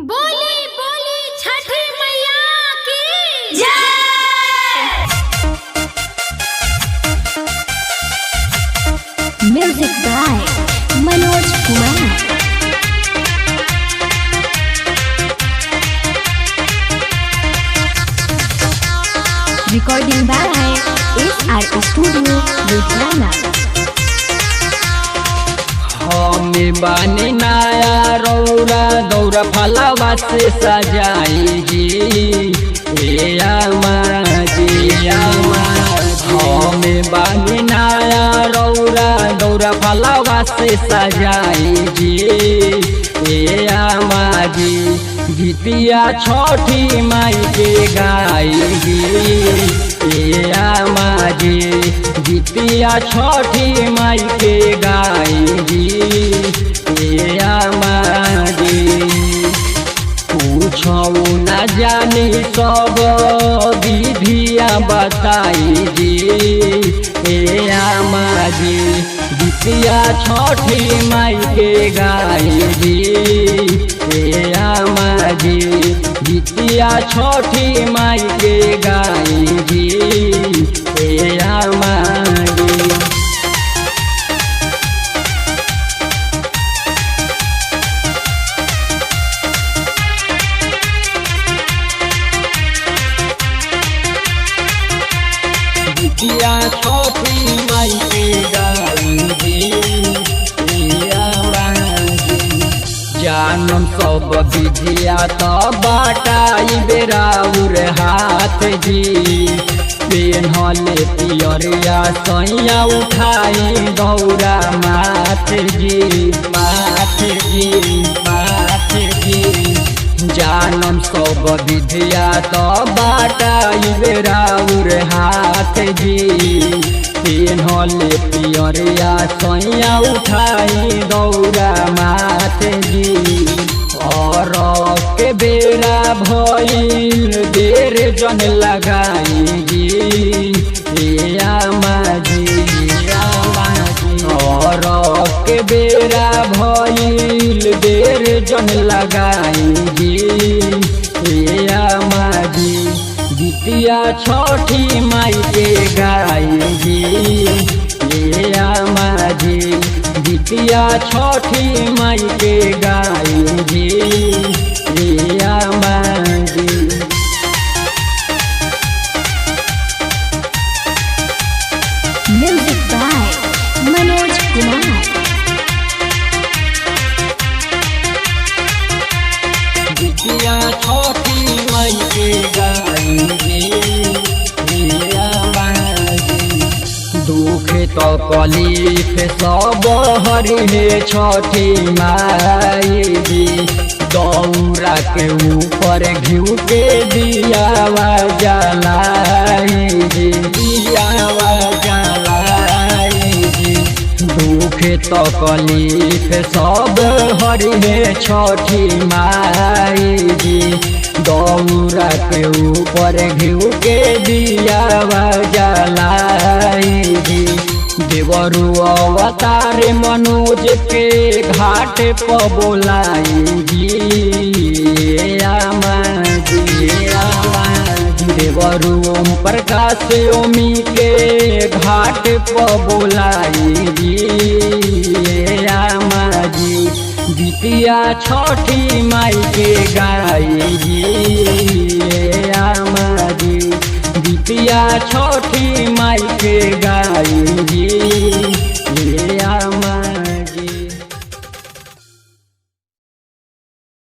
बोली बोली छठी मैया की जय। Music by Manoj Kumar. Recording by SR studio Ludhiana. हमें बानी नया रौरा दौरा फलावा से सजाई जी हमें बानी नया रौरा दौरा फलावा से सजाई जी गीतिया छठी माई के गाई जी गीतिया छठी माई के गाई पूछो न जानी सब विधिया बताई जी गीतिया छठी माई के गाई जी गीतिया छठी माई के गाई जी गीतिया छठी माई के गाई जानम सब विधिया तो बाटाई बेराउर हाथ जी पेन्हले पियरिया सैया उठाई दौरा माथ जी जानम सब विधिया तो बाटाई बेराउर हाथ जी पेन्हले पियरिया सैया उठाई दौरा माथ जी और के बेरा भइल देर जन लगाई जी और के बेरा भइल देर जन लगाई जी गीतिया छठी माई के गाई जी गीतिया छठी माई के गाई जी म्यूजिक बाय मनोज कुमार। गीतिया छठी माई के गाई दुख तो कलीफ सब हरि छठी माई दौरा के ऊपर घिउ के दियावा जलाई दुख तो कलीफ सब हरि छठी माई दौरा के ऊपर घिउ के दियावा जलाई देवरु अवतार मनोज के घाट पर बोलाई देवरु ओम प्रकाश ओमी के घाट पर बोलाई गीतिया छठी माई के गाई गीतिया छठी माई